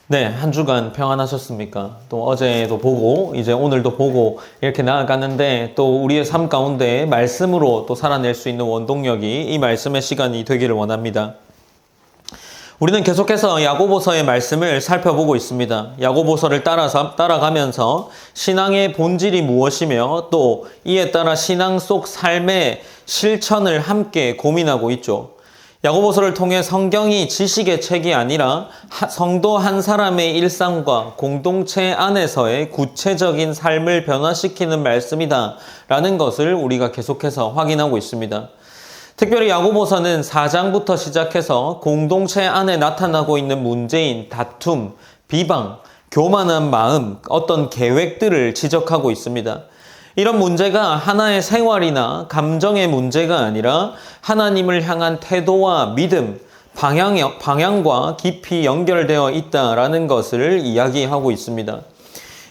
네, 한 주간 평안하셨습니까? 또 어제도 보고 이제 오늘도 보고 이렇게 나아가는데 또 우리의 삶 가운데 말씀으로 또 살아낼 수 있는 원동력이 이 말씀의 시간이 되기를 원합니다. 우리는 계속해서 야고보서의 말씀을 살펴보고 있습니다. 야고보서를 따라가면서 신앙의 본질이 무엇이며 또 이에 따라 신앙 속 삶의 실천을 함께 고민하고 있죠. 야고보서를 통해 성경이 지식의 책이 아니라 성도 한 사람의 일상과 공동체 안에서의 구체적인 삶을 변화시키는 말씀이다 라는 것을 우리가 계속해서 확인하고 있습니다. 특별히 야고보서는 4장부터 시작해서 공동체 안에 나타나고 있는 문제인 다툼, 비방, 교만한 마음, 어떤 계획들을 지적하고 있습니다. 이런 문제가 하나의 생활이나 감정의 문제가 아니라 하나님을 향한 태도와 믿음, 방향과 깊이 연결되어 있다라는 것을 이야기하고 있습니다.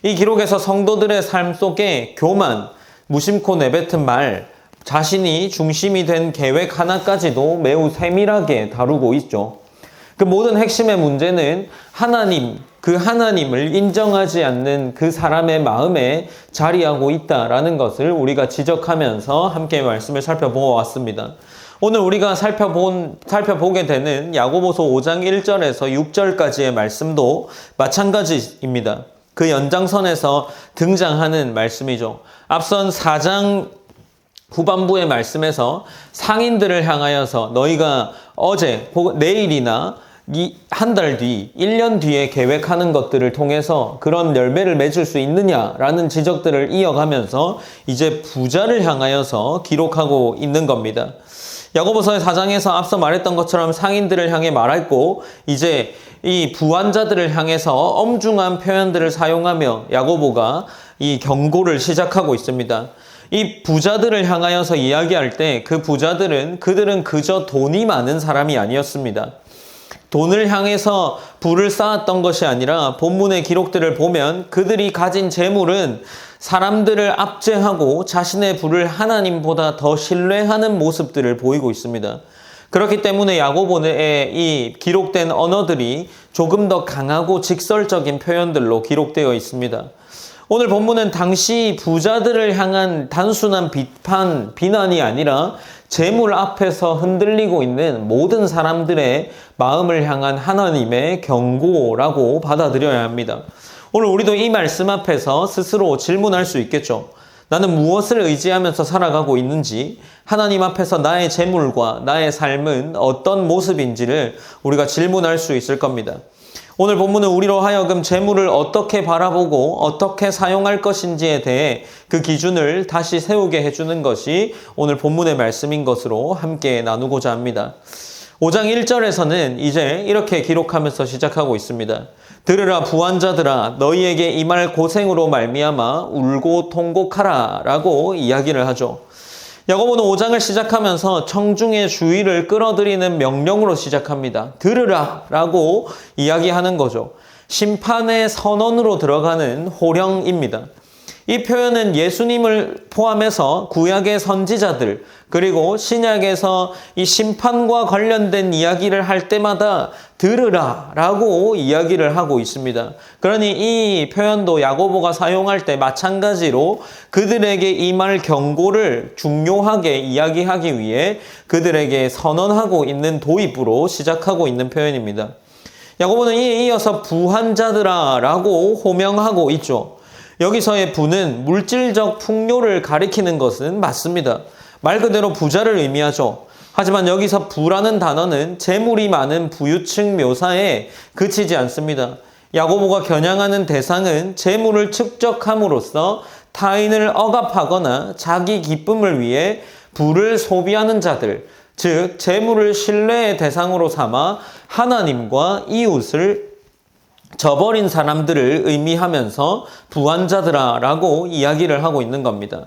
이 기록에서 성도들의 삶 속에 교만, 무심코 내뱉은 말, 자신이 중심이 된 계획 하나까지도 매우 세밀하게 다루고 있죠. 그 모든 핵심의 문제는 그 하나님을 인정하지 않는 그 사람의 마음에 자리하고 있다라는 것을 우리가 지적하면서 함께 말씀을 살펴보았습니다. 오늘 우리가 살펴보게 되는 야고보서 5장 1절에서 6절까지의 말씀도 마찬가지입니다. 그 연장선에서 등장하는 말씀이죠. 앞선 4장 후반부의 말씀에서 상인들을 향하여서 너희가 어제 혹은 내일이나 한 달 뒤, 1년 뒤에 계획하는 것들을 통해서 그런 열매를 맺을 수 있느냐라는 지적들을 이어가면서 이제 부자를 향하여서 기록하고 있는 겁니다. 야고보서의 4장에서 앞서 말했던 것처럼 상인들을 향해 말했고 이제 이 부한자들을 향해서 엄중한 표현들을 사용하며 야고보가 이 경고를 시작하고 있습니다. 이 부자들을 향하여서 이야기할 때 그들은 그저 돈이 많은 사람이 아니었습니다. 돈을 향해서 부를 쌓았던 것이 아니라 본문의 기록들을 보면 그들이 가진 재물은 사람들을 압제하고 자신의 부를 하나님보다 더 신뢰하는 모습들을 보이고 있습니다. 그렇기 때문에 야고보의 이 기록된 언어들이 조금 더 강하고 직설적인 표현들로 기록되어 있습니다. 오늘 본문은 당시 부자들을 향한 단순한 비난이 아니라 재물 앞에서 흔들리고 있는 모든 사람들의 마음을 향한 하나님의 경고라고 받아들여야 합니다. 오늘 우리도 이 말씀 앞에서 스스로 질문할 수 있겠죠. 나는 무엇을 의지하면서 살아가고 있는지, 하나님 앞에서 나의 재물과 나의 삶은 어떤 모습인지를 우리가 질문할 수 있을 겁니다. 오늘 본문은 우리로 하여금 재물을 어떻게 바라보고 어떻게 사용할 것인지에 대해 그 기준을 다시 세우게 해주는 것이 오늘 본문의 말씀인 것으로 함께 나누고자 합니다. 5장 1절에서는 이제 이렇게 기록하면서 시작하고 있습니다. 들으라 부한자들아 너희에게 임할 고생으로 말미암아 울고 통곡하라 라고 이야기를 하죠. 야고보는 5장을 시작하면서 청중의 주의를 끌어들이는 명령으로 시작합니다. 들으라 라고 이야기하는 거죠. 심판의 선언으로 들어가는 호령입니다. 이 표현은 예수님을 포함해서 구약의 선지자들 그리고 신약에서 이 심판과 관련된 이야기를 할 때마다 들으라 라고 이야기를 하고 있습니다. 그러니 이 표현도 야고보가 사용할 때 마찬가지로 그들에게 임할 경고를 중요하게 이야기하기 위해 그들에게 선언하고 있는 도입으로 시작하고 있는 표현입니다. 야고보는 이에 이어서 부한자들아 라고 호명하고 있죠. 여기서의 부는 물질적 풍요를 가리키는 것은 맞습니다. 말 그대로 부자를 의미하죠. 하지만 여기서 부라는 단어는 재물이 많은 부유층 묘사에 그치지 않습니다. 야고보가 겨냥하는 대상은 재물을 축적함으로써 타인을 억압하거나 자기 기쁨을 위해 부를 소비하는 자들, 즉 재물을 신뢰의 대상으로 삼아 하나님과 이웃을 저버린 사람들을 의미하면서 부한자들아 라고 이야기를 하고 있는 겁니다.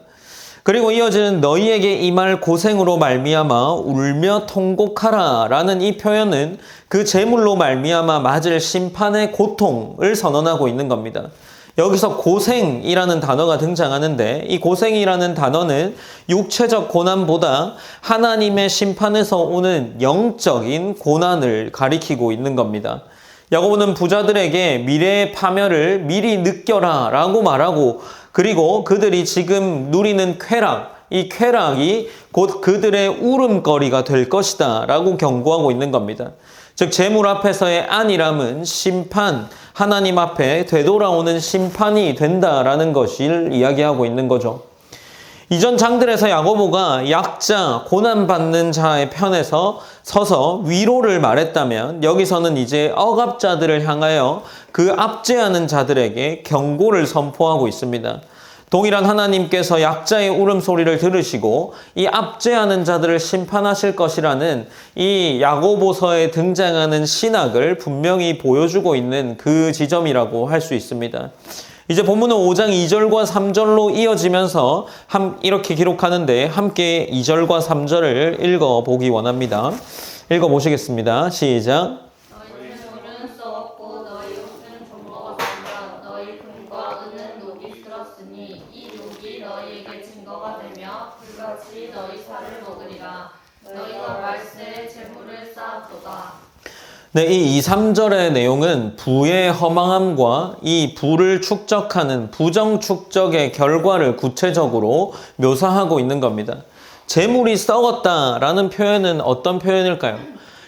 그리고 이어지는 너희에게 임할 고생으로 말미암아 울며 통곡하라 라는 이 표현은 그 재물로 말미암아 맞을 심판의 고통을 선언하고 있는 겁니다. 여기서 고생이라는 단어가 등장하는데 이 고생이라는 단어는 육체적 고난보다 하나님의 심판에서 오는 영적인 고난을 가리키고 있는 겁니다. 야고보는 부자들에게 미래의 파멸을 미리 느껴라 라고 말하고, 그리고 그들이 지금 누리는 쾌락, 이 쾌락이 곧 그들의 울음거리가 될 것이다 라고 경고하고 있는 겁니다. 즉 재물 앞에서의 안일함은 심판, 하나님 앞에 되돌아오는 심판이 된다라는 것을 이야기하고 있는 거죠. 이전 장들에서 야고보가 약자, 고난받는 자의 편에서 서서 위로를 말했다면, 여기서는 이제 억압자들을 향하여 그 압제하는 자들에게 경고를 선포하고 있습니다. 동일한 하나님께서 약자의 울음소리를 들으시고 이 압제하는 자들을 심판하실 것이라는 이 야고보서에 등장하는 신학을 분명히 보여주고 있는 그 지점이라고 할 수 있습니다. 이제 본문은 5장 2절과 3절로 이어지면서 이렇게 기록하는데, 함께 2절과 3절을 읽어보기 원합니다. 읽어보시겠습니다. 시작. 너희 재물은 썩었고 너희 옷은 좀먹었으며 너희 금과 은은 녹이 슬었으니 이 녹이 너희에게 증거가 되며 불같이 너희 살을 먹으리라. 너희가 말세에 재물을 쌓았도다. 네, 이 2, 3절의 내용은 부의 허망함과 이 부를 축적하는 부정 축적의 결과를 구체적으로 묘사하고 있는 겁니다. 재물이 썩었다라는 표현은 어떤 표현일까요?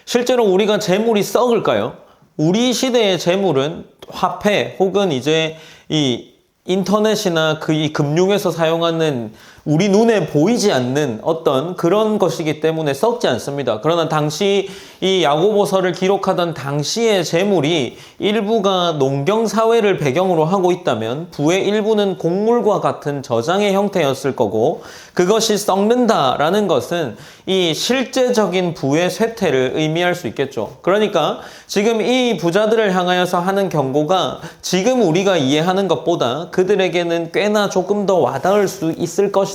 실제로 우리가 재물이 썩을까요? 우리 시대의 재물은 화폐 혹은 이제 이 인터넷이나 이 금융에서 사용하는 우리 눈에 보이지 않는 어떤 그런 것이기 때문에 썩지 않습니다. 그러나 당시 이 야고보서를 기록하던 당시의 재물이 일부가 농경사회를 배경으로 하고 있다면 부의 일부는 곡물과 같은 저장의 형태였을 거고, 그것이 썩는다라는 것은 이 실제적인 부의 쇠퇴를 의미할 수 있겠죠. 그러니까 지금 이 부자들을 향하여서 하는 경고가 지금 우리가 이해하는 것보다 그들에게는 꽤나 조금 더 와닿을 수 있을 것이다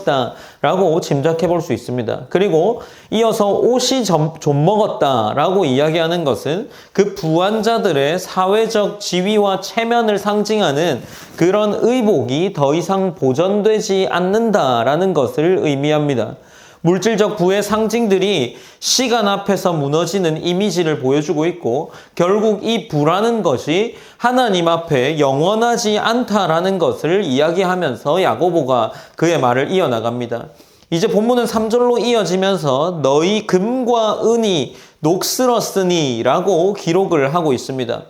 라고 짐작해 볼 수 있습니다. 그리고 이어서 옷이 좀 먹었다 라고 이야기하는 것은 그 부한자들의 사회적 지위와 체면을 상징하는 그런 의복이 더 이상 보존되지 않는다라는 것을 의미합니다. 물질적 부의 상징들이 시간 앞에서 무너지는 이미지를 보여주고 있고, 결국 이 부라는 것이 하나님 앞에 영원하지 않다라는 것을 이야기하면서 야고보가 그의 말을 이어나갑니다. 이제 본문은 3절로 이어지면서 너희 금과 은이 녹슬었으니 라고 기록을 하고 있습니다.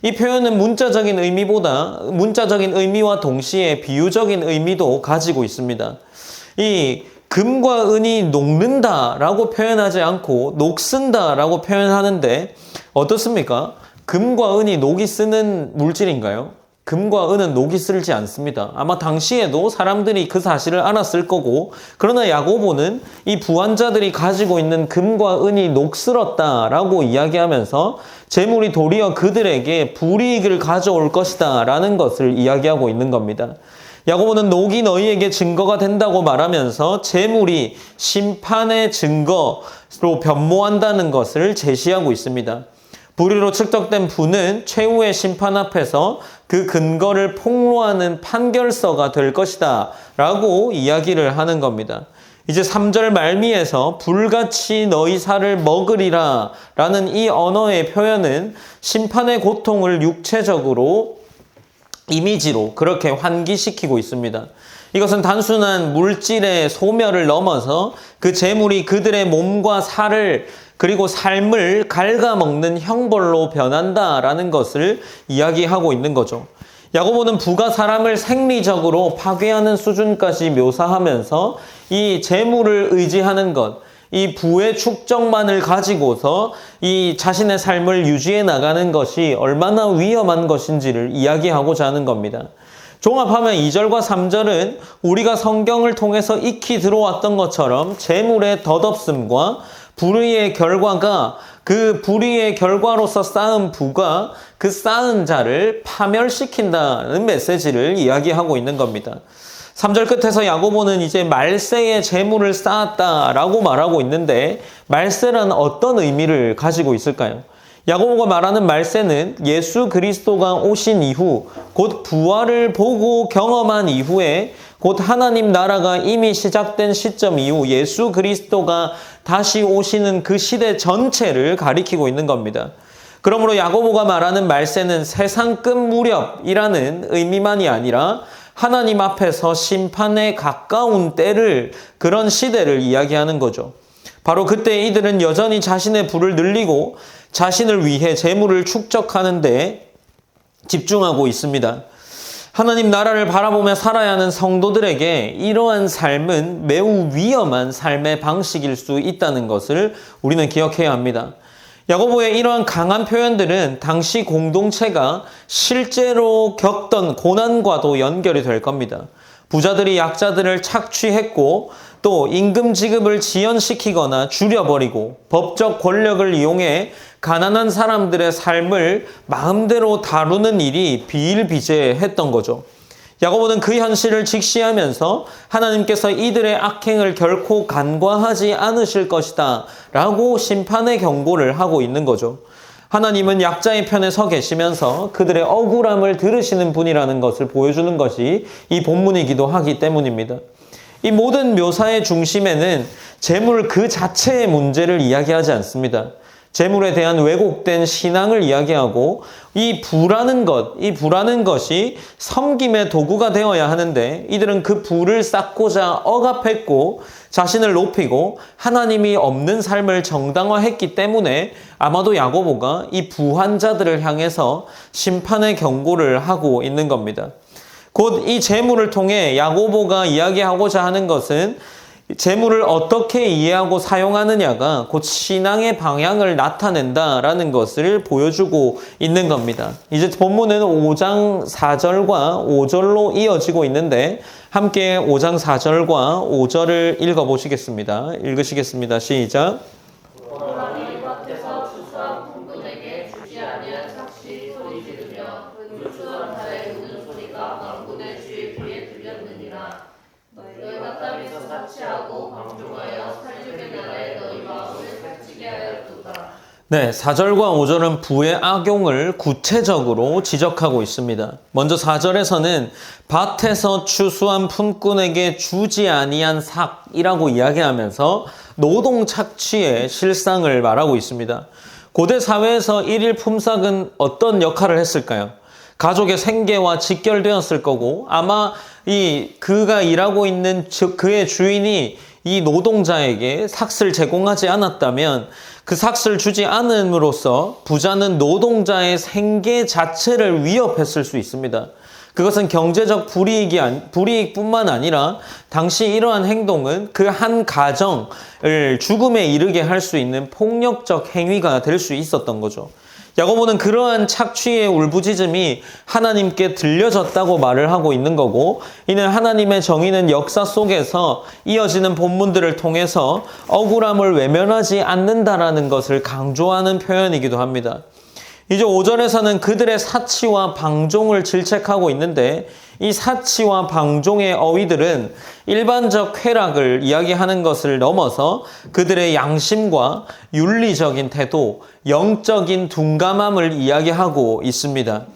이 표현은 문자적인 의미와 동시에 비유적인 의미도 가지고 있습니다. 이 금과 은이 녹는다라고 표현하지 않고 녹슨다라고 표현하는데 어떻습니까? 금과 은이 녹이 쓰는 물질인가요? 금과 은은 녹이 슬지 않습니다. 아마 당시에도 사람들이 그 사실을 알았을 거고, 그러나 야고보는 이 부한자들이 가지고 있는 금과 은이 녹슬었다라고 이야기하면서 재물이 도리어 그들에게 불이익을 가져올 것이다 라는 것을 이야기하고 있는 겁니다. 야고보는 녹이 너희에게 증거가 된다고 말하면서 재물이 심판의 증거로 변모한다는 것을 제시하고 있습니다. 불의로 축적된 부는 최후의 심판 앞에서 그 근거를 폭로하는 판결서가 될 것이다 라고 이야기를 하는 겁니다. 이제 3절 말미에서 불같이 너희 살을 먹으리라 라는 이 언어의 표현은 심판의 고통을 육체적으로 이미지로 그렇게 환기시키고 있습니다. 이것은 단순한 물질의 소멸을 넘어서 그 재물이 그들의 몸과 살을 그리고 삶을 갉아먹는 형벌로 변한다라는 것을 이야기하고 있는 거죠. 야고보는 부가 사람을 생리적으로 파괴하는 수준까지 묘사하면서 이 재물을 의지하는 것, 이 부의 축적만을 가지고서 이 자신의 삶을 유지해 나가는 것이 얼마나 위험한 것인지를 이야기하고자 하는 겁니다. 종합하면 2절과 3절은 우리가 성경을 통해서 익히 들어왔던 것처럼 재물의 덧없음과 불의의 결과가 그 불의의 결과로서 쌓은 부가 그 쌓은 자를 파멸시킨다는 메시지를 이야기하고 있는 겁니다. 3절 끝에서 야고보는 이제 말세의 재물을 쌓았다라고 말하고 있는데, 말세란 어떤 의미를 가지고 있을까요? 야고보가 말하는 말세는 예수 그리스도가 오신 이후, 곧 부활을 보고 경험한 이후에, 곧 하나님 나라가 이미 시작된 시점 이후 예수 그리스도가 다시 오시는 그 시대 전체를 가리키고 있는 겁니다. 그러므로 야고보가 말하는 말세는 세상 끝 무렵이라는 의미만이 아니라 하나님 앞에서 심판에 가까운 때를, 그런 시대를 이야기하는 거죠. 바로 그때 이들은 여전히 자신의 부를 늘리고 자신을 위해 재물을 축적하는 데 집중하고 있습니다. 하나님 나라를 바라보며 살아야 하는 성도들에게 이러한 삶은 매우 위험한 삶의 방식일 수 있다는 것을 우리는 기억해야 합니다. 야고보의 이러한 강한 표현들은 당시 공동체가 실제로 겪던 고난과도 연결이 될 겁니다. 부자들이 약자들을 착취했고 또 임금 지급을 지연시키거나 줄여버리고 법적 권력을 이용해 가난한 사람들의 삶을 마음대로 다루는 일이 비일비재했던 거죠. 야고보는 그 현실을 직시하면서 하나님께서 이들의 악행을 결코 간과하지 않으실 것이다 라고 심판의 경고를 하고 있는 거죠. 하나님은 약자의 편에 서 계시면서 그들의 억울함을 들으시는 분이라는 것을 보여주는 것이 이 본문이기도 하기 때문입니다. 이 모든 묘사의 중심에는 재물 그 자체의 문제를 이야기하지 않습니다. 재물에 대한 왜곡된 신앙을 이야기하고 이 부라는 것이 섬김의 도구가 되어야 하는데 이들은 그 부를 쌓고자 억압했고 자신을 높이고 하나님이 없는 삶을 정당화했기 때문에 아마도 야고보가 이 부한 자들을 향해서 심판의 경고를 하고 있는 겁니다. 곧 이 재물을 통해 야고보가 이야기하고자 하는 것은 재물을 어떻게 이해하고 사용하느냐가 곧 신앙의 방향을 나타낸다라는 것을 보여주고 있는 겁니다. 이제 본문은 5장 4절과 5절로 이어지고 있는데 함께 5장 4절과 5절을 읽어보시겠습니다. 읽으시겠습니다. 시작. 하나님 밭에서 추수한 품꾼에게 주지 아니한 삭시 소리 지르며 그 추수한 자의 우는 소리가 망군의 주의 귀에 들렸느니라. 너희가 땅에서 삭취하고 방종하여 살림의 나라에 너희 마음을 살찌게 하였도다. 네, 4절과 5절은 부의 악용을 구체적으로 지적하고 있습니다. 먼저 4절에서는 밭에서 추수한 품꾼에게 주지 아니한 삭이라고 이야기하면서 노동 착취의 실상을 말하고 있습니다. 고대 사회에서 일일 품삯은 어떤 역할을 했을까요? 가족의 생계와 직결되었을 거고 아마 그가 일하고 있는 그의 주인이 이 노동자에게 삭을 제공하지 않았다면 그 삭을 주지 않음으로써 부자는 노동자의 생계 자체를 위협했을 수 있습니다. 그것은 경제적 불이익뿐만 아니라 당시 이러한 행동은 그 한 가정을 죽음에 이르게 할 수 있는 폭력적 행위가 될 수 있었던 거죠. 야고보는 그러한 착취의 울부짖음이 하나님께 들려졌다고 말을 하고 있는 거고 이는 하나님의 정의는 역사 속에서 이어지는 본문들을 통해서 억울함을 외면하지 않는다라는 것을 강조하는 표현이기도 합니다. 이제 5절에서는 그들의 사치와 방종을 질책하고 있는데 이 사치와 방종의 어휘들은 일반적 쾌락을 이야기하는 것을 넘어서 그들의 양심과 윤리적인 태도, 영적인 둔감함을 이야기하고 있습니다.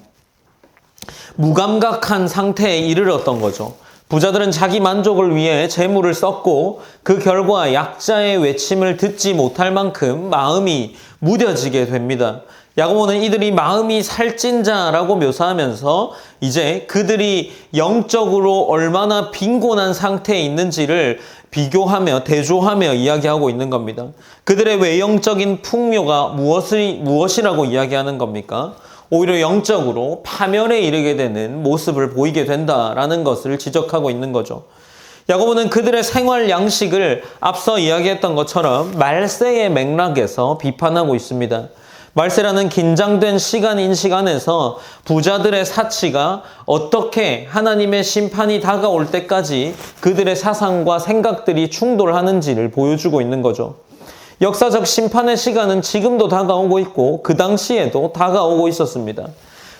무감각한 상태에 이르렀던 거죠. 부자들은 자기 만족을 위해 재물을 썼고 그 결과 약자의 외침을 듣지 못할 만큼 마음이 무뎌지게 됩니다. 야고보는 이들이 마음이 살찐 자라고 묘사하면서 이제 그들이 영적으로 얼마나 빈곤한 상태에 있는지를 비교하며 대조하며 이야기하고 있는 겁니다. 그들의 외형적인 풍요가 무엇이라고 이야기하는 겁니까? 오히려 영적으로 파멸에 이르게 되는 모습을 보이게 된다라는 것을 지적하고 있는 거죠. 야고보는 그들의 생활 양식을 앞서 이야기했던 것처럼 말세의 맥락에서 비판하고 있습니다. 말세라는 긴장된 시간인식 안에서 부자들의 사치가 어떻게 하나님의 심판이 다가올 때까지 그들의 사상과 생각들이 충돌하는지를 보여주고 있는 거죠. 역사적 심판의 시간은 지금도 다가오고 있고 그 당시에도 다가오고 있었습니다.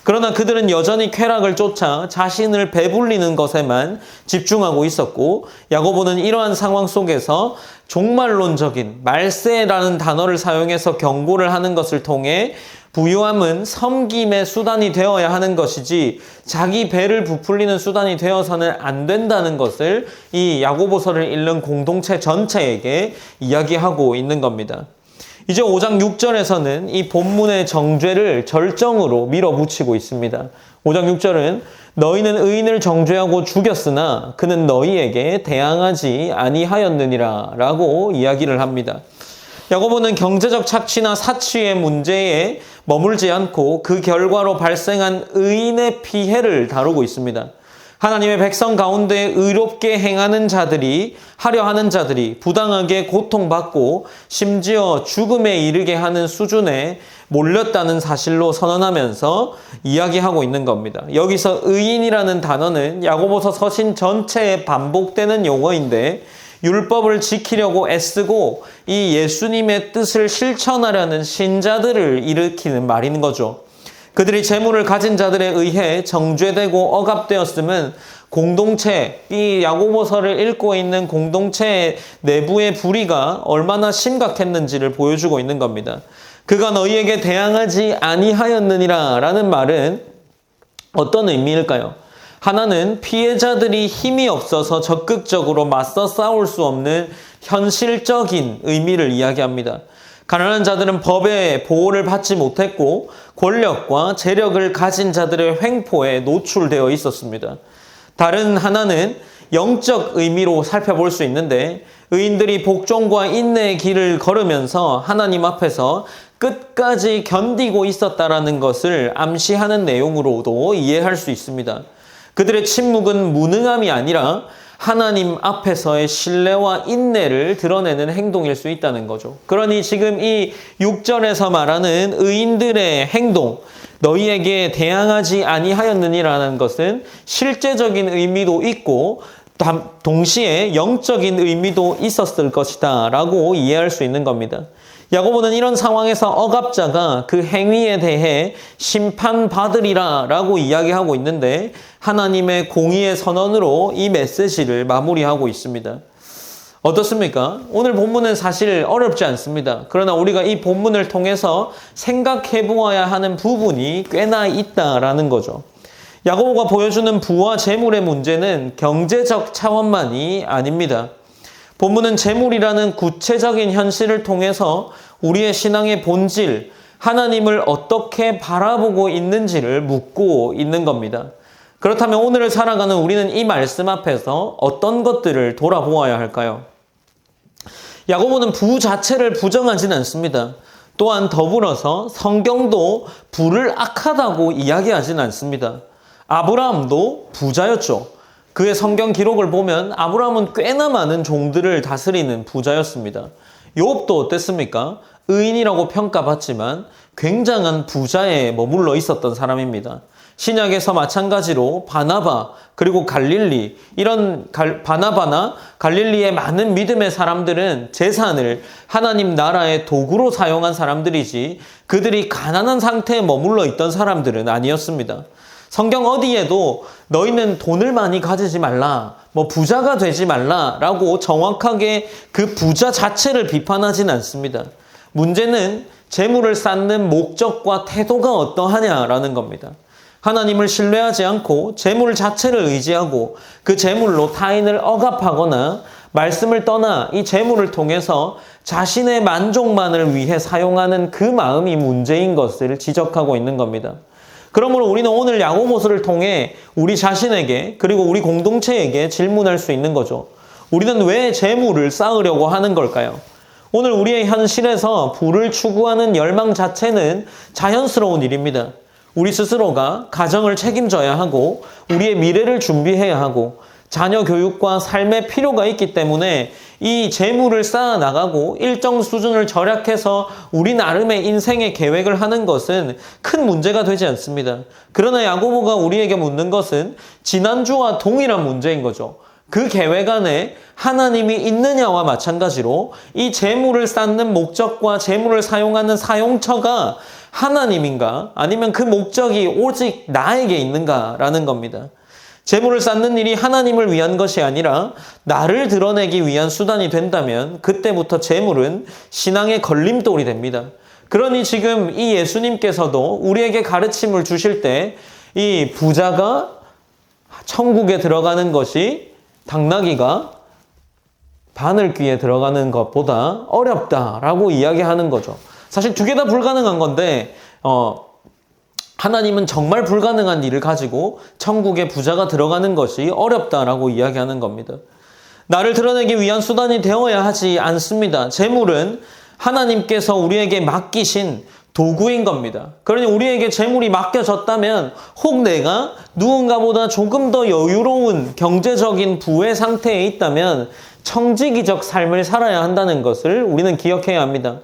그러나 그들은 여전히 쾌락을 쫓아 자신을 배불리는 것에만 집중하고 있었고 야고보는 이러한 상황 속에서 종말론적인 말세라는 단어를 사용해서 경고를 하는 것을 통해 부유함은 섬김의 수단이 되어야 하는 것이지 자기 배를 부풀리는 수단이 되어서는 안 된다는 것을 이 야고보서를 읽는 공동체 전체에게 이야기하고 있는 겁니다. 이제 5장 6절에서는 이 본문의 정죄를 절정으로 밀어붙이고 있습니다. 5장 6절은 너희는 의인을 정죄하고 죽였으나 그는 너희에게 대항하지 아니하였느니라 라고 이야기를 합니다. 야고보는 경제적 착취나 사치의 문제에 머물지 않고 그 결과로 발생한 의인의 피해를 다루고 있습니다. 하나님의 백성 가운데 의롭게 행하는 자들이, 하려 하는 자들이 부당하게 고통받고 심지어 죽음에 이르게 하는 수준에 몰렸다는 사실로 선언하면서 이야기하고 있는 겁니다. 여기서 의인이라는 단어는 야고보서 서신 전체에 반복되는 용어인데 율법을 지키려고 애쓰고 이 예수님의 뜻을 실천하려는 신자들을 일으키는 말인 거죠. 그들이 재물을 가진 자들에 의해 정죄되고 억압되었음은 공동체, 이 야고보서를 읽고 있는 공동체 내부의 불의가 얼마나 심각했는지를 보여주고 있는 겁니다. 그가 너희에게 대항하지 아니하였느니라 라는 말은 어떤 의미일까요? 하나는 피해자들이 힘이 없어서 적극적으로 맞서 싸울 수 없는 현실적인 의미를 이야기합니다. 가난한 자들은 법의 보호를 받지 못했고 권력과 재력을 가진 자들의 횡포에 노출되어 있었습니다. 다른 하나는 영적 의미로 살펴볼 수 있는데 의인들이 복종과 인내의 길을 걸으면서 하나님 앞에서 끝까지 견디고 있었다라는 것을 암시하는 내용으로도 이해할 수 있습니다. 그들의 침묵은 무능함이 아니라 하나님 앞에서의 신뢰와 인내를 드러내는 행동일 수 있다는 거죠. 그러니 지금 이 6절에서 말하는 의인들의 행동, 너희에게 대항하지 아니하였느니라는 것은 실제적인 의미도 있고 동시에 영적인 의미도 있었을 것이다 라고 이해할 수 있는 겁니다. 야고보는 이런 상황에서 억압자가 그 행위에 대해 심판받으리라 라고 이야기하고 있는데 하나님의 공의의 선언으로 이 메시지를 마무리하고 있습니다. 어떻습니까? 오늘 본문은 사실 어렵지 않습니다. 그러나 우리가 이 본문을 통해서 생각해 보아야 하는 부분이 꽤나 있다라는 거죠. 야고보가 보여주는 부와 재물의 문제는 경제적 차원만이 아닙니다. 본문은 재물이라는 구체적인 현실을 통해서 우리의 신앙의 본질, 하나님을 어떻게 바라보고 있는지를 묻고 있는 겁니다. 그렇다면 오늘을 살아가는 우리는 이 말씀 앞에서 어떤 것들을 돌아보아야 할까요? 야고보는 부 자체를 부정하지는 않습니다. 또한 더불어서 성경도 부를 악하다고 이야기하지는 않습니다. 아브라함도 부자였죠. 그의 성경 기록을 보면 아브라함은 꽤나 많은 종들을 다스리는 부자였습니다. 욥도 어땠습니까? 의인이라고 평가받지만 굉장한 부자에 머물러 있었던 사람입니다. 신약에서 마찬가지로 바나바 그리고 갈릴리 이런 바나바나 갈릴리의 많은 믿음의 사람들은 재산을 하나님 나라의 도구로 사용한 사람들이지 그들이 가난한 상태에 머물러 있던 사람들은 아니었습니다. 성경 어디에도 너희는 돈을 많이 가지지 말라, 부자가 되지 말라라고 정확하게 그 부자 자체를 비판하진 않습니다. 문제는 재물을 쌓는 목적과 태도가 어떠하냐라는 겁니다. 하나님을 신뢰하지 않고 재물 자체를 의지하고 그 재물로 타인을 억압하거나 말씀을 떠나 이 재물을 통해서 자신의 만족만을 위해 사용하는 그 마음이 문제인 것을 지적하고 있는 겁니다. 그러므로 우리는 오늘 야고보서를 통해 우리 자신에게 그리고 우리 공동체에게 질문할 수 있는 거죠. 우리는 왜 재물을 쌓으려고 하는 걸까요? 오늘 우리의 현실에서 부를 추구하는 열망 자체는 자연스러운 일입니다. 우리 스스로가 가정을 책임져야 하고 우리의 미래를 준비해야 하고 자녀 교육과 삶의 필요가 있기 때문에 이 재물을 쌓아 나가고 일정 수준을 절약해서 우리 나름의 인생의 계획을 하는 것은 큰 문제가 되지 않습니다. 그러나 야고보가 우리에게 묻는 것은 지난주와 동일한 문제인 거죠. 그 계획 안에 하나님이 있느냐와 마찬가지로 이 재물을 쌓는 목적과 재물을 사용하는 사용처가 하나님인가 아니면 그 목적이 오직 나에게 있는가라는 겁니다. 재물을 쌓는 일이 하나님을 위한 것이 아니라 나를 드러내기 위한 수단이 된다면 그때부터 재물은 신앙의 걸림돌이 됩니다. 그러니 지금 이 예수님께서도 우리에게 가르침을 주실 때 이 부자가 천국에 들어가는 것이 당나귀가 바늘귀에 들어가는 것보다 어렵다라고 이야기하는 거죠. 사실 두 개 다 불가능한 건데 하나님은 정말 불가능한 일을 가지고 천국의 부자가 들어가는 것이 어렵다라고 이야기하는 겁니다. 나를 드러내기 위한 수단이 되어야 하지 않습니다. 재물은 하나님께서 우리에게 맡기신 도구인 겁니다. 그러니 우리에게 재물이 맡겨졌다면 혹 내가 누군가보다 조금 더 여유로운 경제적인 부의 상태에 있다면 청지기적 삶을 살아야 한다는 것을 우리는 기억해야 합니다.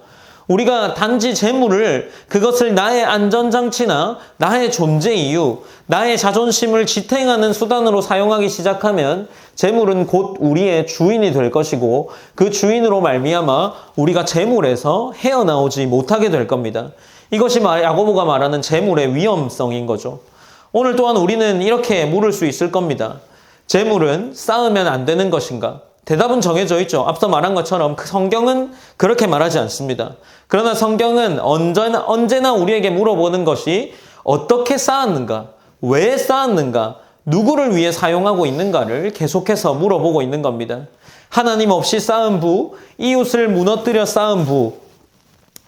우리가 단지 재물을 그것을 나의 안전장치나 나의 존재 이유, 나의 자존심을 지탱하는 수단으로 사용하기 시작하면 재물은 곧 우리의 주인이 될 것이고 그 주인으로 말미암아 우리가 재물에서 헤어나오지 못하게 될 겁니다. 이것이 야고보가 말하는 재물의 위험성인 거죠. 오늘 또한 우리는 이렇게 물을 수 있을 겁니다. 재물은 쌓으면 안 되는 것인가? 대답은 정해져 있죠. 앞서 말한 것처럼 성경은 그렇게 말하지 않습니다. 그러나 성경은 언제나 우리에게 물어보는 것이 어떻게 쌓았는가, 왜 쌓았는가, 누구를 위해 사용하고 있는가를 계속해서 물어보고 있는 겁니다. 하나님 없이 쌓은 부, 이웃을 무너뜨려 쌓은 부,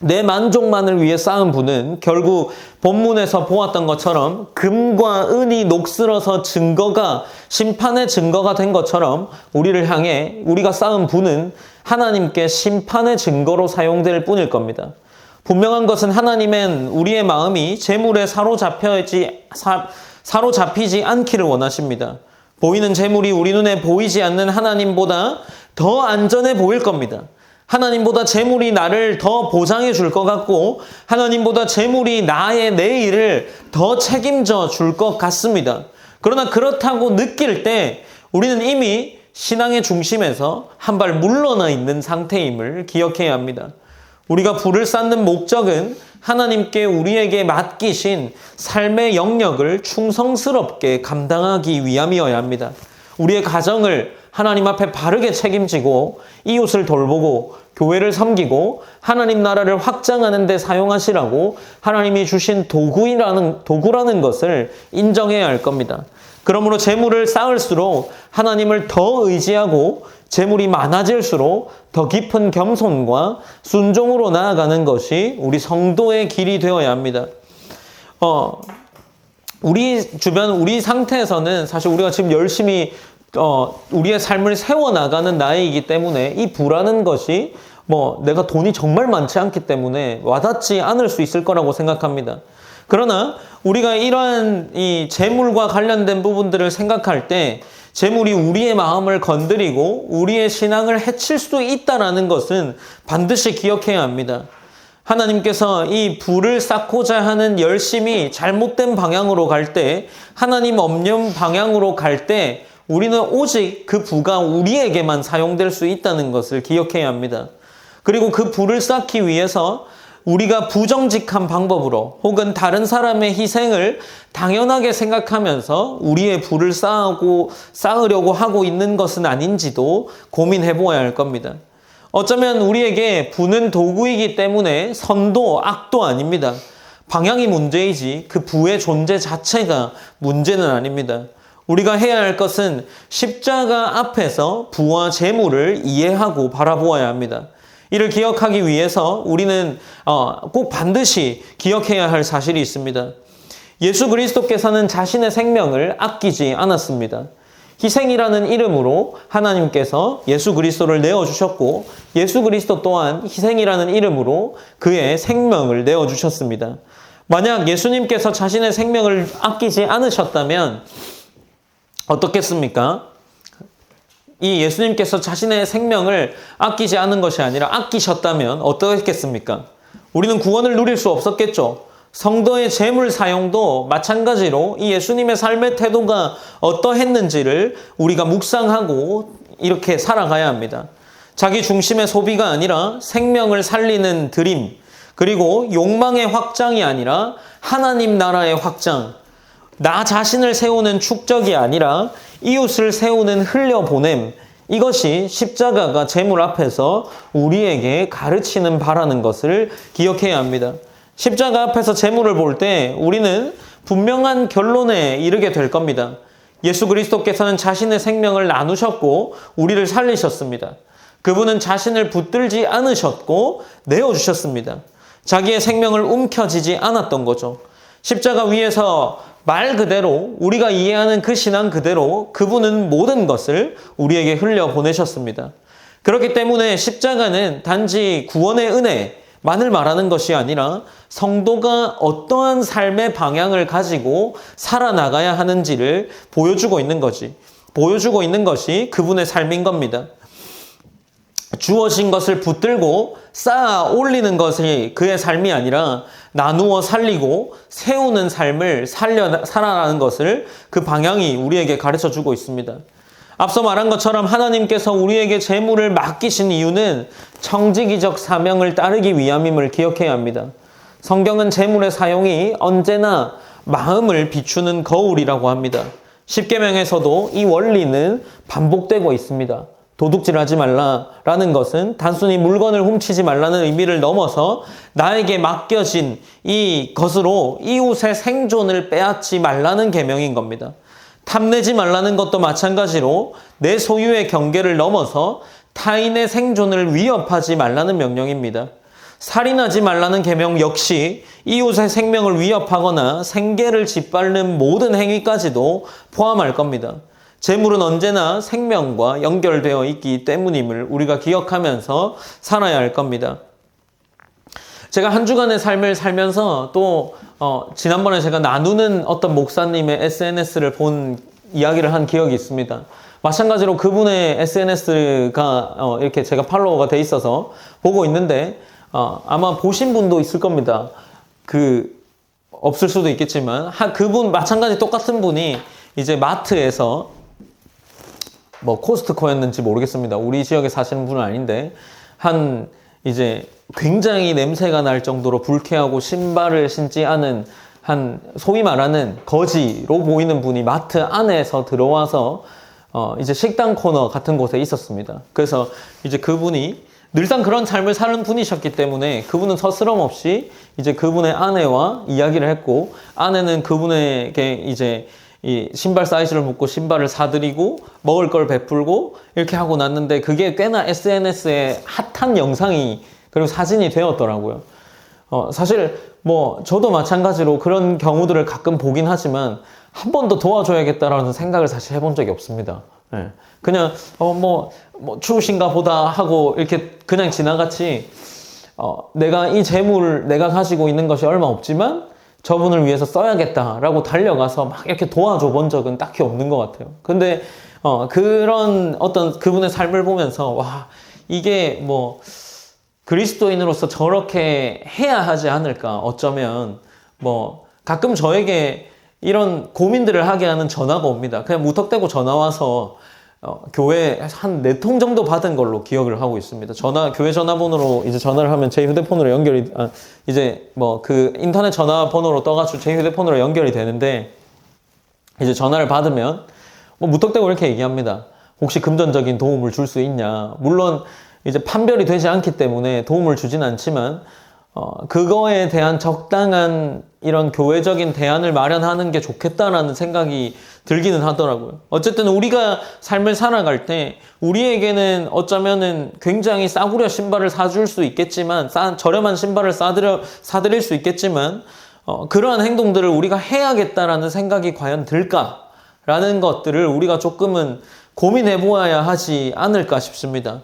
내 만족만을 위해 쌓은 부는 결국 본문에서 보았던 것처럼 금과 은이 녹슬어서 심판의 증거가 된 것처럼 우리를 향해 우리가 쌓은 부는 하나님께 심판의 증거로 사용될 뿐일 겁니다. 분명한 것은 하나님은 우리의 마음이 재물에 사로잡히지 않기를 원하십니다. 보이는 재물이 우리 눈에 보이지 않는 하나님보다 더 안전해 보일 겁니다. 하나님보다 재물이 나를 더 보장해 줄 것 같고 하나님보다 재물이 나의 내일을 더 책임져 줄 것 같습니다. 그러나 그렇다고 느낄 때 우리는 이미 신앙의 중심에서 한 발 물러나 있는 상태임을 기억해야 합니다. 우리가 부를 쌓는 목적은 하나님께 우리에게 맡기신 삶의 영역을 충성스럽게 감당하기 위함이어야 합니다. 우리의 가정을 하나님 앞에 바르게 책임지고 이웃을 돌보고 교회를 섬기고 하나님 나라를 확장하는 데 사용하시라고 하나님이 주신 도구라는 것을 인정해야 할 겁니다. 그러므로 재물을 쌓을수록 하나님을 더 의지하고 재물이 많아질수록 더 깊은 겸손과 순종으로 나아가는 것이 우리 성도의 길이 되어야 합니다. 우리 주변, 우리 상태에서는 사실 우리가 지금 열심히 우리의 삶을 세워나가는 나이이기 때문에 이 부라는 것이 내가 돈이 정말 많지 않기 때문에 와닿지 않을 수 있을 거라고 생각합니다. 그러나 우리가 이러한 이 재물과 관련된 부분들을 생각할 때 재물이 우리의 마음을 건드리고 우리의 신앙을 해칠 수도 있다는 것은 반드시 기억해야 합니다. 하나님께서 이 부를 쌓고자 하는 열심이 잘못된 방향으로 갈 때, 하나님 없는 방향으로 갈 때 우리는 오직 그 부가 우리에게만 사용될 수 있다는 것을 기억해야 합니다. 그리고 그 부를 쌓기 위해서 우리가 부정직한 방법으로 혹은 다른 사람의 희생을 당연하게 생각하면서 우리의 부를 쌓으려고 하고 있는 것은 아닌지도 고민해 보아야 할 겁니다. 어쩌면 우리에게 부는 도구이기 때문에 선도, 악도 아닙니다. 방향이 문제이지 그 부의 존재 자체가 문제는 아닙니다. 우리가 해야 할 것은 십자가 앞에서 부와 재물을 이해하고 바라보아야 합니다. 이를 기억하기 위해서 우리는 꼭 반드시 기억해야 할 사실이 있습니다. 예수 그리스도께서는 자신의 생명을 아끼지 않았습니다. 희생이라는 이름으로 하나님께서 예수 그리스도를 내어주셨고 예수 그리스도 또한 희생이라는 이름으로 그의 생명을 내어주셨습니다. 만약 예수님께서 자신의 생명을 아끼지 않으셨다면 어떻겠습니까? 이 예수님께서 자신의 생명을 아끼지 않은 것이 아니라 아끼셨다면 어떻겠습니까? 우리는 구원을 누릴 수 없었겠죠. 성도의 재물 사용도 마찬가지로 이 예수님의 삶의 태도가 어떠했는지를 우리가 묵상하고 이렇게 살아가야 합니다. 자기 중심의 소비가 아니라 생명을 살리는 드림, 그리고 욕망의 확장이 아니라 하나님 나라의 확장, 나 자신을 세우는 축적이 아니라 이웃을 세우는 흘려보냄, 이것이 십자가가 재물 앞에서 우리에게 가르치는 바라는 것을 기억해야 합니다. 십자가 앞에서 재물을 볼 때 우리는 분명한 결론에 이르게 될 겁니다. 예수 그리스도께서는 자신의 생명을 나누셨고 우리를 살리셨습니다. 그분은 자신을 붙들지 않으셨고 내어주셨습니다. 자기의 생명을 움켜쥐지 않았던 거죠. 십자가 위에서 말 그대로 우리가 이해하는 그 신앙 그대로 그분은 모든 것을 우리에게 흘려보내셨습니다. 그렇기 때문에 십자가는 단지 구원의 은혜만을 말하는 것이 아니라 성도가 어떠한 삶의 방향을 가지고 살아나가야 하는지를 보여주고 있는 것이 그분의 삶인 겁니다. 주어진 것을 붙들고 쌓아 올리는 것이 그의 삶이 아니라 나누어 살리고 세우는 삶을 살아가는 것을 그 방향이 우리에게 가르쳐주고 있습니다. 앞서 말한 것처럼 하나님께서 우리에게 재물을 맡기신 이유는 청지기적 사명을 따르기 위함임을 기억해야 합니다. 성경은 재물의 사용이 언제나 마음을 비추는 거울이라고 합니다. 십계명에서도 이 원리는 반복되고 있습니다. 도둑질하지 말라라는 것은 단순히 물건을 훔치지 말라는 의미를 넘어서 나에게 맡겨진 이 것으로 이웃의 생존을 빼앗지 말라는 계명인 겁니다. 탐내지 말라는 것도 마찬가지로 내 소유의 경계를 넘어서 타인의 생존을 위협하지 말라는 명령입니다. 살인하지 말라는 계명 역시 이웃의 생명을 위협하거나 생계를 짓밟는 모든 행위까지도 포함할 겁니다. 재물은 언제나 생명과 연결되어 있기 때문임을 우리가 기억하면서 살아야 할 겁니다. 제가 한 주간의 삶을 살면서 또 지난번에 제가 나누는 어떤 목사님의 SNS를 본 이야기를 한 기억이 있습니다. 마찬가지로 그분의 SNS가 이렇게 제가 팔로워가 돼 있어서 보고 있는데 아마 보신 분도 있을 겁니다. 없을 수도 있겠지만 그분 마찬가지 똑같은 분이 이제 마트에서 코스트코였는지 모르겠습니다. 우리 지역에 사시는 분은 아닌데 이제 굉장히 냄새가 날 정도로 불쾌하고 신발을 신지 않은 소위 말하는 거지로 보이는 분이 마트 안에서 들어와서 이제 식당 코너 같은 곳에 있었습니다. 그래서 이제 그분이 늘상 그런 삶을 사는 분이셨기 때문에 그분은 서스럼 없이 이제 그분의 아내와 이야기를 했고, 아내는 그분에게 이제 이 신발 사이즈를 묻고 신발을 사드리고 먹을 걸 베풀고 이렇게 하고 났는데, 그게 꽤나 SNS에 핫한 영상이 그리고 사진이 되었더라고요. 사실 저도 마찬가지로 그런 경우들을 가끔 보긴 하지만 한 번 더 도와줘야겠다라는 생각을 사실 해본 적이 없습니다. 네. 그냥 추우신가 보다 하고 이렇게 그냥 지나갔지, 내가 이 재물 내가 가지고 있는 것이 얼마 없지만 저분을 위해서 써야겠다라고 달려가서 막 이렇게 도와줘 본 적은 딱히 없는 것 같아요. 근데 그런 어떤 그분의 삶을 보면서 와, 이게 그리스도인으로서 저렇게 해야 하지 않을까. 어쩌면 가끔 저에게 이런 고민들을 하게 하는 전화가 옵니다. 그냥 무턱대고 전화 와서 교회 한 4통 정도 받은 걸로 기억을 하고 있습니다. 교회 전화번호로 이제 전화를 하면 제 휴대폰으로 연결이, 그 인터넷 전화번호로 떠가지고 제 휴대폰으로 연결이 되는데, 이제 전화를 받으면 무턱대고 이렇게 얘기합니다. 혹시 금전적인 도움을 줄 수 있냐. 물론 이제 판별이 되지 않기 때문에 도움을 주진 않지만, 그거에 대한 적당한 이런 교회적인 대안을 마련하는 게 좋겠다라는 생각이 들기는 하더라고요. 어쨌든 우리가 삶을 살아갈 때 우리에게는 어쩌면은 굉장히 싸구려 신발을 사줄 수 있겠지만, 저렴한 신발을 사드릴 수 있겠지만, 그러한 행동들을 우리가 해야겠다라는 생각이 과연 들까라는 것들을 우리가 조금은 고민해 보아야 하지 않을까 싶습니다.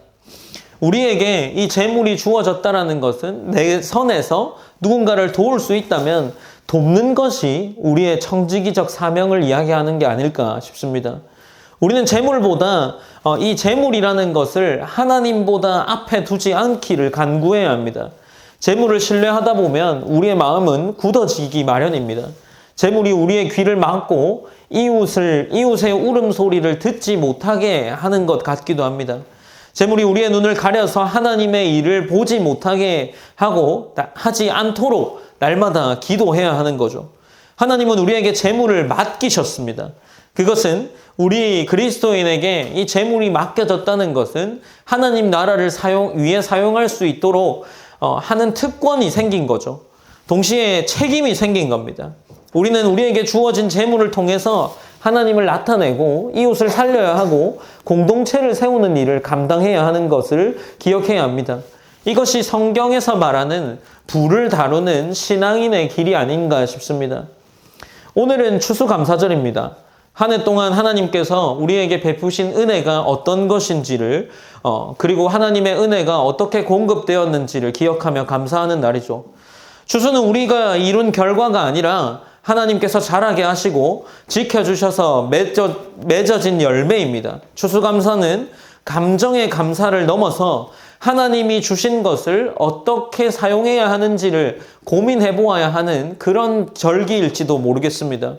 우리에게 이 재물이 주어졌다라는 것은 내 선에서 누군가를 도울 수 있다면 돕는 것이 우리의 청지기적 사명을 이야기하는 게 아닐까 싶습니다. 우리는 재물보다 이 재물이라는 것을 하나님보다 앞에 두지 않기를 간구해야 합니다. 재물을 신뢰하다 보면 우리의 마음은 굳어지기 마련입니다. 재물이 우리의 귀를 막고 이웃의 울음소리를 듣지 못하게 하는 것 같기도 합니다. 재물이 우리의 눈을 가려서 하나님의 일을 보지 못하게 하지 않도록 날마다 기도해야 하는 거죠. 하나님은 우리에게 재물을 맡기셨습니다. 그것은 우리 그리스도인에게 이 재물이 맡겨졌다는 것은 하나님 나라를 위해 사용할 수 있도록 하는 특권이 생긴 거죠. 동시에 책임이 생긴 겁니다. 우리는 우리에게 주어진 재물을 통해서 하나님을 나타내고 이웃을 살려야 하고 공동체를 세우는 일을 감당해야 하는 것을 기억해야 합니다. 이것이 성경에서 말하는 부를 다루는 신앙인의 길이 아닌가 싶습니다. 오늘은 추수감사절입니다. 한 해 동안 하나님께서 우리에게 베푸신 은혜가 어떤 것인지를 그리고 하나님의 은혜가 어떻게 공급되었는지를 기억하며 감사하는 날이죠. 추수는 우리가 이룬 결과가 아니라 하나님께서 자라게 하시고 지켜주셔서 맺어진 열매입니다. 추수감사는 감정의 감사를 넘어서 하나님이 주신 것을 어떻게 사용해야 하는지를 고민해 보아야 하는 그런 절기일지도 모르겠습니다.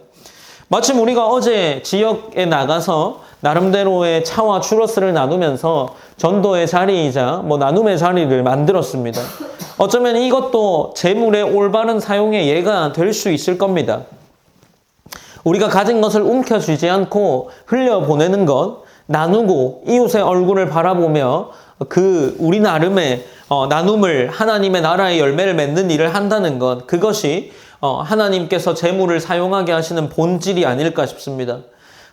마침 우리가 어제 지역에 나가서 나름대로의 차와 추러스를 나누면서 전도의 자리이자 나눔의 자리를 만들었습니다. 어쩌면 이것도 재물의 올바른 사용의 예가 될 수 있을 겁니다. 우리가 가진 것을 움켜쥐지 않고 흘려보내는 것, 나누고 이웃의 얼굴을 바라보며 우리 나름의 나눔을 하나님의 나라의 열매를 맺는 일을 한다는 것, 그것이 하나님께서 재물을 사용하게 하시는 본질이 아닐까 싶습니다.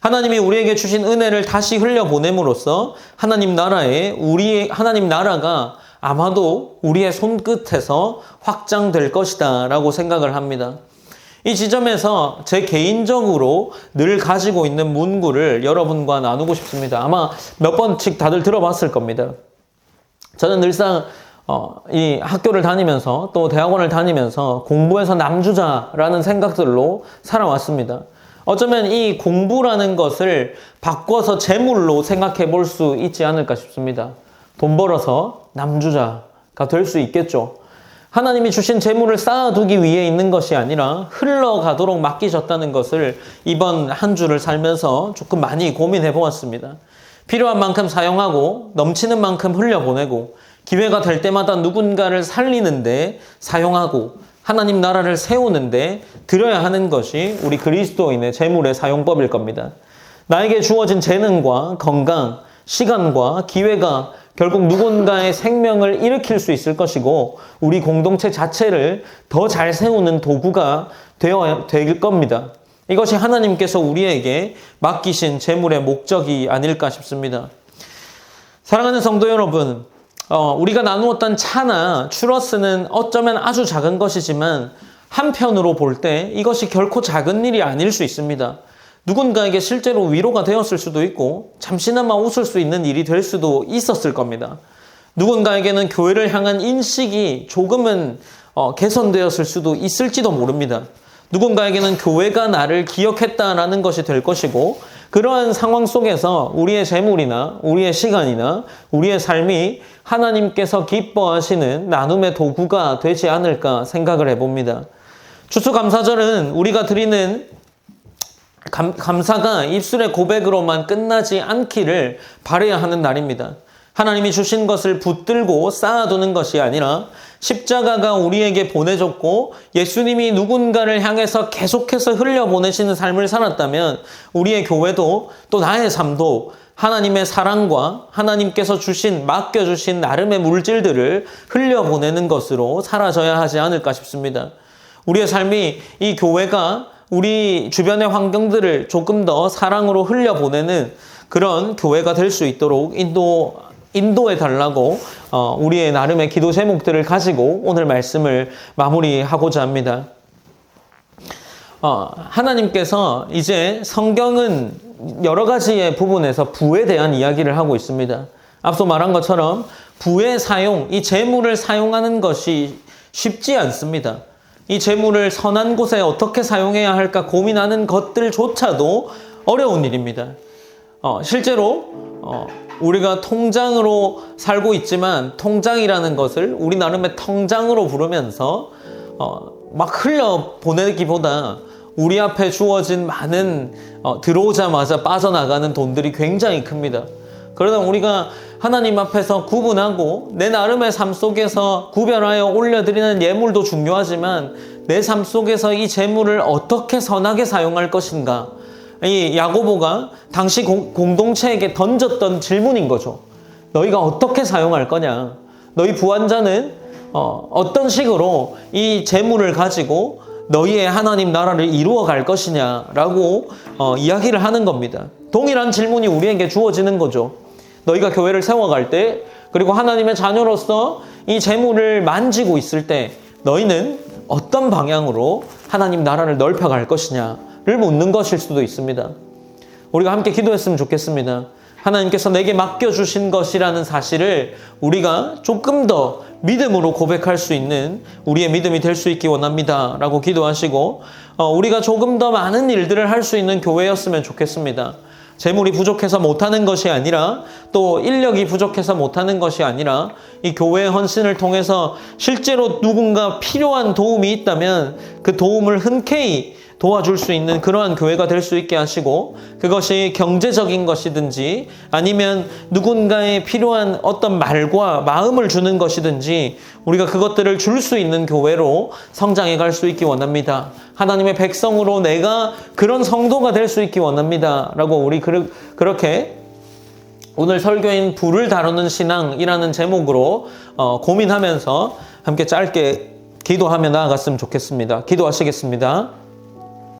하나님이 우리에게 주신 은혜를 다시 흘려보냄으로써 하나님 나라가 아마도 우리의 손끝에서 확장될 것이다 라고 생각을 합니다. 이 지점에서 제 개인적으로 늘 가지고 있는 문구를 여러분과 나누고 싶습니다. 아마 몇 번씩 다들 들어봤을 겁니다. 저는 늘상 이 학교를 다니면서 또 대학원을 다니면서 공부해서 남주자라는 생각들로 살아왔습니다. 어쩌면 이 공부라는 것을 바꿔서 재물로 생각해 볼 수 있지 않을까 싶습니다. 돈 벌어서 남주자가 될 수 있겠죠. 하나님이 주신 재물을 쌓아두기 위해 있는 것이 아니라 흘러가도록 맡기셨다는 것을 이번 한 주를 살면서 조금 많이 고민해 보았습니다. 필요한 만큼 사용하고 넘치는 만큼 흘려보내고 기회가 될 때마다 누군가를 살리는데 사용하고 하나님 나라를 세우는데 들여야 하는 것이 우리 그리스도인의 재물의 사용법일 겁니다. 나에게 주어진 재능과 건강, 시간과 기회가 결국 누군가의 생명을 일으킬 수 있을 것이고 우리 공동체 자체를 더 잘 세우는 도구가 될 겁니다. 이것이 하나님께서 우리에게 맡기신 재물의 목적이 아닐까 싶습니다. 사랑하는 성도 여러분, 우리가 나누었던 차나 추러스는 어쩌면 아주 작은 것이지만 한편으로 볼 때 이것이 결코 작은 일이 아닐 수 있습니다. 누군가에게 실제로 위로가 되었을 수도 있고 잠시나마 웃을 수 있는 일이 될 수도 있었을 겁니다. 누군가에게는 교회를 향한 인식이 조금은 개선되었을 수도 있을지도 모릅니다. 누군가에게는 교회가 나를 기억했다라는 것이 될 것이고 그러한 상황 속에서 우리의 재물이나 우리의 시간이나 우리의 삶이 하나님께서 기뻐하시는 나눔의 도구가 되지 않을까 생각을 해봅니다. 추수감사절은 우리가 드리는 감사가 입술의 고백으로만 끝나지 않기를 바라야 하는 날입니다. 하나님이 주신 것을 붙들고 쌓아두는 것이 아니라 십자가가 우리에게 보내줬고 예수님이 누군가를 향해서 계속해서 흘려보내시는 삶을 살았다면 우리의 교회도 또 나의 삶도 하나님의 사랑과 하나님께서 맡겨주신 나름의 물질들을 흘려보내는 것으로 사라져야 하지 않을까 싶습니다. 우리의 삶이 이 교회가 우리 주변의 환경들을 조금 더 사랑으로 흘려보내는 그런 교회가 될 수 있도록 인도해 달라고 우리의 나름의 기도 제목들을 가지고 오늘 말씀을 마무리하고자 합니다. 하나님께서 이제 성경은 여러 가지의 부분에서 부에 대한 이야기를 하고 있습니다. 앞서 말한 것처럼 부의 사용, 이 재물을 사용하는 것이 쉽지 않습니다. 이 재물을 선한 곳에 어떻게 사용해야 할까 고민하는 것들조차도 어려운 일입니다. 실제로 우리가 통장으로 살고 있지만 통장이라는 것을 우리 나름의 통장으로 부르면서 막 흘려보내기보다 우리 앞에 주어진 많은 들어오자마자 빠져나가는 돈들이 굉장히 큽니다. 그러나 우리가 하나님 앞에서 구분하고 내 나름의 삶 속에서 구별하여 올려드리는 예물도 중요하지만 내 삶 속에서 이 재물을 어떻게 선하게 사용할 것인가, 이 야고보가 당시 공동체에게 던졌던 질문인 거죠. 너희가 어떻게 사용할 거냐? 너희 부한자는 어떤 식으로 이 재물을 가지고 너희의 하나님 나라를 이루어 갈 것이냐라고 이야기를 하는 겁니다. 동일한 질문이 우리에게 주어지는 거죠. 너희가 교회를 세워갈 때, 그리고 하나님의 자녀로서 이 재물을 만지고 있을 때 너희는 어떤 방향으로 하나님 나라를 넓혀갈 것이냐를 묻는 것일 수도 있습니다. 우리가 함께 기도했으면 좋겠습니다. 하나님께서 내게 맡겨주신 것이라는 사실을 우리가 조금 더 믿음으로 고백할 수 있는 우리의 믿음이 될 수 있기 원합니다 라고 기도하시고, 우리가 조금 더 많은 일들을 할 수 있는 교회였으면 좋겠습니다. 재물이 부족해서 못하는 것이 아니라, 또 인력이 부족해서 못하는 것이 아니라, 이 교회의 헌신을 통해서 실제로 누군가 필요한 도움이 있다면 그 도움을 흔쾌히 도와줄 수 있는 그러한 교회가 될 수 있게 하시고, 그것이 경제적인 것이든지 아니면 누군가의 필요한 어떤 말과 마음을 주는 것이든지 우리가 그것들을 줄 수 있는 교회로 성장해 갈 수 있기 원합니다. 하나님의 백성으로 내가 그런 성도가 될 수 있기 원합니다 라고 우리 그렇게 오늘 설교인 불을 다루는 신앙이라는 제목으로 고민하면서 함께 짧게 기도하며 나아갔으면 좋겠습니다. 기도하시겠습니다.